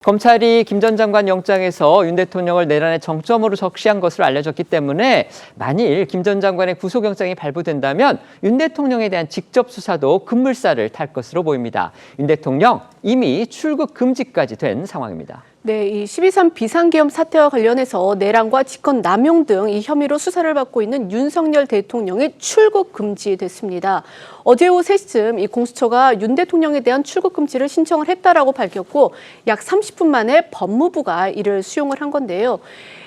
검찰이 김 전 장관 영장에서 윤 대통령을 내란의 정점으로 적시한 것으로 알려졌기 때문에 만일 김 전 장관의 구속영장이 발부된다면 윤 대통령에 대한 직접 수사도 급물살을 탈 것으로 보입니다. 윤 대통령 이미 출국 금지까지 된 상황입니다. 네, 이 12.3 비상계엄 사태와 관련해서 내란과 직권 남용 등 이 혐의로 수사를 받고 있는 윤석열 대통령이 출국 금지됐습니다. 어제 오후 3시쯤 이 공수처가 윤 대통령에 대한 출국 금지를 신청을 했다라고 밝혔고 약 30분 만에 법무부가 이를 수용을 한 건데요.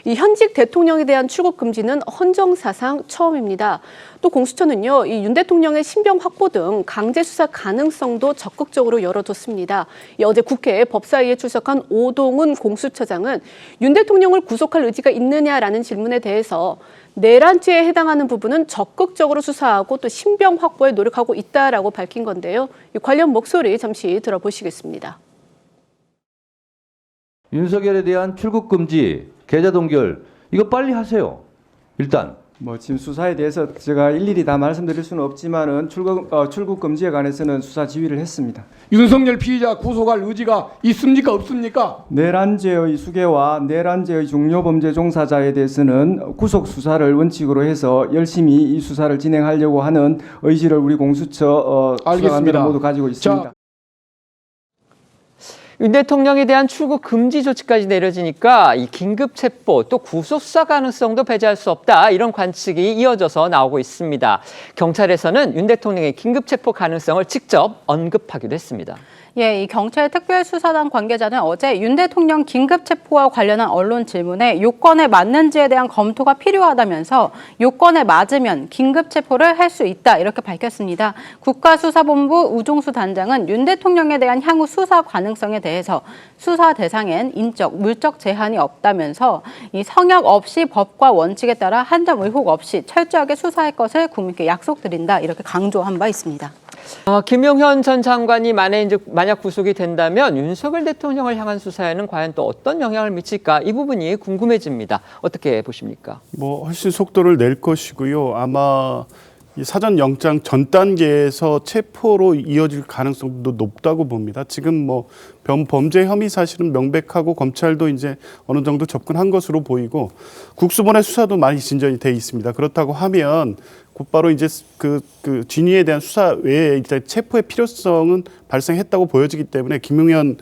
이 현직 대통령에 대한 출국 금지는 헌정사상 처음입니다. 또 공수처는요, 이 윤 대통령의 신병 확보 등 강제 수사 가능성도 적극적으로 열어뒀습니다. 어제 국회 법사위에 출석한 오동훈 공수처장은 윤 대통령을 구속할 의지가 있느냐라는 질문에 대해서 내란죄에 해당하는 부분은 적극적으로 수사하고 또 신병 확보에 노력하고 있다라고 밝힌 건데요. 이 관련 목소리 잠시 들어보시겠습니다. 윤석열에 대한 출국 금지, 계좌 동결 이거 빨리 하세요. 일단. 지금 수사에 대해서 제가 일일이 다 말씀드릴 수는 없지만은 출국 금지에 관해서는 수사 지휘를 했습니다. 윤석열 피의자 구속할 의지가 있습니까 없습니까? 내란죄의 수괴와 내란죄의 중요범죄 종사자에 대해서는 구속 수사를 원칙으로 해서 열심히 이 수사를 진행하려고 하는 의지를 우리 공수처 수사관들은 모두 가지고 있습니다. 윤 대통령에 대한 출국 금지 조치까지 내려지니까 이 긴급 체포 또 구속 수사 가능성도 배제할 수 없다 이런 관측이 이어져서 나오고 있습니다. 경찰에서는 윤 대통령의 긴급 체포 가능성을 직접 언급하기도 했습니다. 이 경찰 특별수사단 관계자는 어제 윤 대통령 긴급 체포와 관련한 언론 질문에 요건에 맞는지에 대한 검토가 필요하다면서 요건에 맞으면 긴급 체포를 할 수 있다 이렇게 밝혔습니다. 국가수사본부 우종수 단장은 윤 대통령에 대한 향후 수사 가능성에 대해서 수사 대상엔 인적, 물적 제한이 없다면서 이 성역 없이 법과 원칙에 따라 한 점 의혹 없이 철저하게 수사할 것을 국민께 약속드린다 이렇게 강조한 바 있습니다. 김용현 전 장관이 만약 구속이 된다면 윤석열 대통령을 향한 수사에는 과연 또 어떤 영향을 미칠까 이 부분이 궁금해집니다. 어떻게 보십니까? 훨씬 속도를 낼 것이고요. 아마 이 사전 영장 전 단계에서 체포로 이어질 가능성도 높다고 봅니다. 지금 범죄 혐의 사실은 명백하고 검찰도 이제 어느 정도 접근한 것으로 보이고 국수본의 수사도 많이 진전이 돼 있습니다. 그렇다고 하면 곧바로 이제 그 진위에 대한 수사 외에 이제 체포의 필요성은 발생했다고 보여지기 때문에 김용현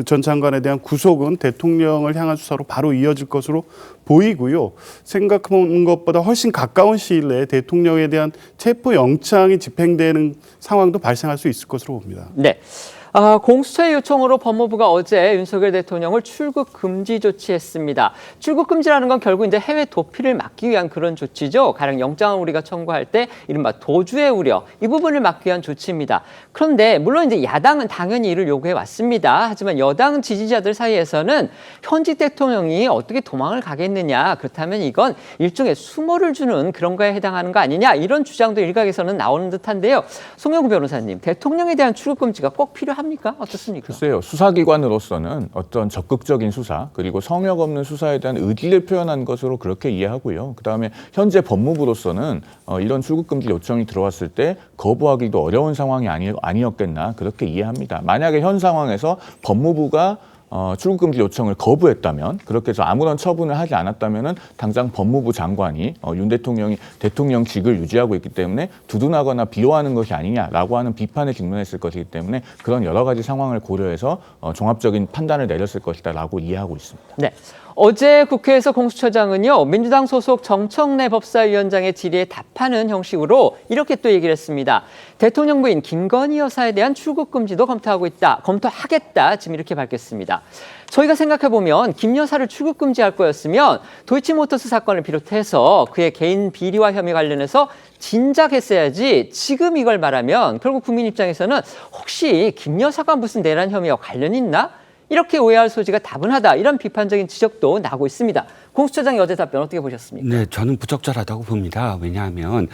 전 장관에 대한 구속은 대통령을 향한 수사로 바로 이어질 것으로 보이고요. 생각한 것보다 훨씬 가까운 시일 내에 대통령에 대한 체포 영장이 집행되는 상황도 발생할 수 있을 것으로 봅니다. 네. 공수처의 요청으로 법무부가 어제 윤석열 대통령을 출국 금지 조치했습니다. 출국 금지라는 건 결국 이제 해외 도피를 막기 위한 그런 조치죠. 가령 영장을 우리가 청구할 때 이른바 도주의 우려 이 부분을 막기 위한 조치입니다. 그런데 물론 이제 야당은 당연히 이를 요구해 왔습니다. 하지만 여당 지지자들 사이에서는 현직 대통령이 어떻게 도망을 가겠느냐, 그렇다면 이건 일종의 수모를 주는 그런 거에 해당하는 거 아니냐 이런 주장도 일각에서는 나오는 듯한데요. 송영구 변호사님, 대통령에 대한 출국 금지가 꼭 필요합니까? 어떻습니까? 글쎄요. 수사기관으로서는 어떤 적극적인 수사 그리고 성역 없는 수사에 대한 의지를 표현한 것으로 그렇게 이해하고요. 그다음에 현재 법무부로서는 이런 출국금지 요청이 들어왔을 때 거부하기도 어려운 상황이 아니었겠나 그렇게 이해합니다. 만약에 현 상황에서 법무부가 출국금지 요청을 거부했다면, 그렇게 해서 아무런 처분을 하지 않았다면은 당장 법무부 장관이 윤 대통령이 대통령직을 유지하고 있기 때문에 두둔하거나 비호하는 것이 아니냐라고 하는 비판에 직면했을 것이기 때문에 그런 여러 가지 상황을 고려해서 종합적인 판단을 내렸을 것이다라고 이해하고 있습니다. 네. 어제 국회에서 공수처장은요, 민주당 소속 정청래 법사위원장의 질의에 답하는 형식으로 이렇게 또 얘기를 했습니다. 대통령 부인 김건희 여사에 대한 출국 금지도 검토하겠다, 지금 이렇게 밝혔습니다. 저희가 생각해보면 김 여사를 출국 금지할 거였으면 도이치모터스 사건을 비롯해서 그의 개인 비리와 혐의 관련해서 진작 했어야지 지금 이걸 말하면 결국 국민 입장에서는 혹시 김 여사가 무슨 내란 혐의와 관련이 있나? 이렇게 오해할 소지가 다분하다 이런 비판적인 지적도 나오고 있습니다. 공수처장의 어제 답변 어떻게 보셨습니까? 네, 저는 부적절하다고 봅니다. 왜냐하면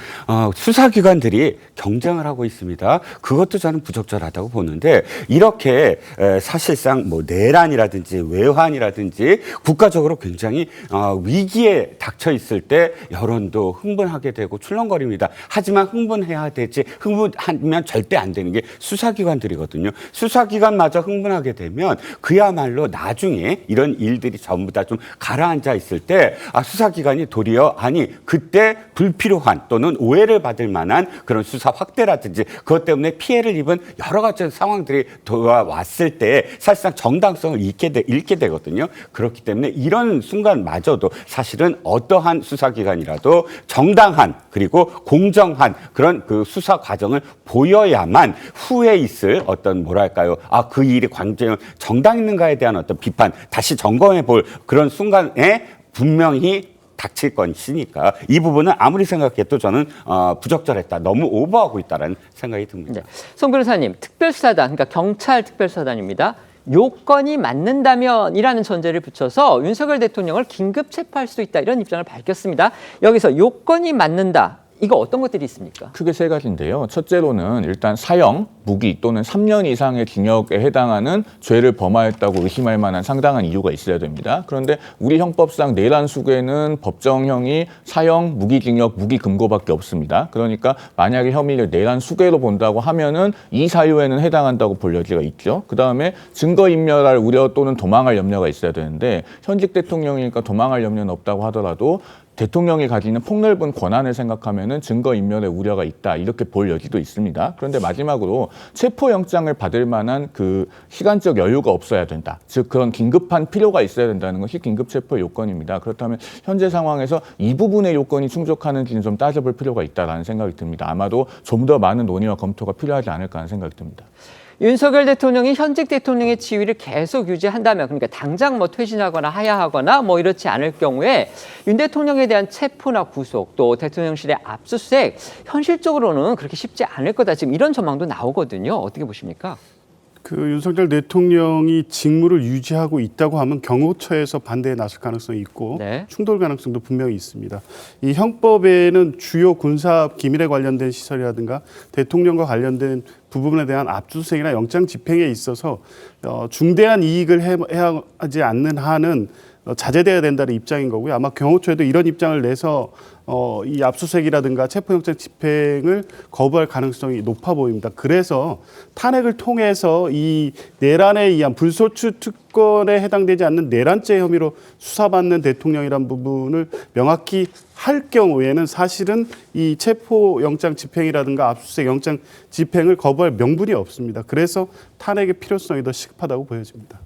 수사기관들이 경쟁을 하고 있습니다. 그것도 저는 부적절하다고 보는데 이렇게 사실상 뭐 내란이라든지 외환이라든지 국가적으로 굉장히 위기에 닥쳐 있을 때 여론도 흥분하게 되고 출렁거립니다. 하지만 흥분해야 되지 흥분하면 절대 안 되는 게 수사기관들이거든요. 수사기관마저 흥분하게 되면 그야말로 나중에 이런 일들이 전부 다 좀 가라앉아 있을 때 수사기관이 도리어 그때 불필요한 또는 오해를 받을 만한 그런 수사 확대라든지 그것 때문에 피해를 입은 여러 가지 상황들이 돌아왔을 때 사실상 정당성을 잃게 되거든요. 그렇기 때문에 이런 순간마저도 사실은 어떠한 수사기관이라도 정당한 그리고 공정한 그런 그 수사 과정을 보여야만 후에 있을 어떤 뭐랄까요? 그 일이 과연 정당 있는가에 대한 어떤 비판 다시 점검해 볼 그런 순간에 분명히 닥칠 것이니까 이 부분은 아무리 생각해도 저는 부적절했다. 너무 오버하고 있다는 생각이 듭니다. 네. 송 변호사님, 특별수사단, 그러니까 경찰 특별수사단입니다. 요건이 맞는다면이라는 전제를 붙여서 윤석열 대통령을 긴급 체포할 수 있다 이런 입장을 밝혔습니다. 여기서 요건이 맞는다. 이거 어떤 것들이 있습니까? 크게 세 가지인데요. 첫째로는 일단 사형, 무기 또는 3년 이상의 징역에 해당하는 죄를 범하였다고 의심할 만한 상당한 이유가 있어야 됩니다. 그런데 우리 형법상 내란 수괴는 법정형이 사형, 무기징역, 무기금고밖에 없습니다. 그러니까 만약에 혐의를 내란 수괴로 본다고 하면은 이 사유에는 해당한다고 볼 여지가 있죠. 그다음에 증거인멸할 우려 또는 도망할 염려가 있어야 되는데 현직 대통령이니까 도망할 염려는 없다고 하더라도 대통령이 가지는 폭넓은 권한을 생각하면은 증거인멸의 우려가 있다 이렇게 볼 여지도 있습니다. 그런데 마지막으로 체포영장을 받을 만한 그 시간적 여유가 없어야 된다. 즉 그런 긴급한 필요가 있어야 된다는 것이 긴급체포의 요건입니다. 그렇다면 현재 상황에서 이 부분의 요건이 충족하는지는 좀 따져볼 필요가 있다라는 생각이 듭니다. 아마도 좀 더 많은 논의와 검토가 필요하지 않을까 하는 생각이 듭니다. 윤석열 대통령이 현직 대통령의 지위를 계속 유지한다면, 그러니까 당장 뭐 퇴진하거나 하야하거나 뭐 이렇지 않을 경우에 윤 대통령에 대한 체포나 구속 또 대통령실의 압수수색 현실적으로는 그렇게 쉽지 않을 거다. 지금 이런 전망도 나오거든요. 어떻게 보십니까? 그 윤석열 대통령이 직무를 유지하고 있다고 하면 경호처에서 반대에 나설 가능성이 있고 네. 충돌 가능성도 분명히 있습니다. 이 형법에는 주요 군사 기밀에 관련된 시설이라든가 대통령과 관련된 부분에 대한 압수수색이나 영장 집행에 있어서 중대한 이익을 하지 않는 한은 자제돼야 된다는 입장인 거고요. 아마 경호처에도 이런 입장을 내서 이 압수수색이라든가 체포영장 집행을 거부할 가능성이 높아 보입니다. 그래서 탄핵을 통해서 이 내란에 의한 불소추 특권에 해당되지 않는 내란죄 혐의로 수사받는 대통령이란 부분을 명확히 할 경우에는 사실은 이 체포영장 집행이라든가 압수수색 영장 집행을 거부할 명분이 없습니다. 그래서 탄핵의 필요성이 더 시급하다고 보여집니다.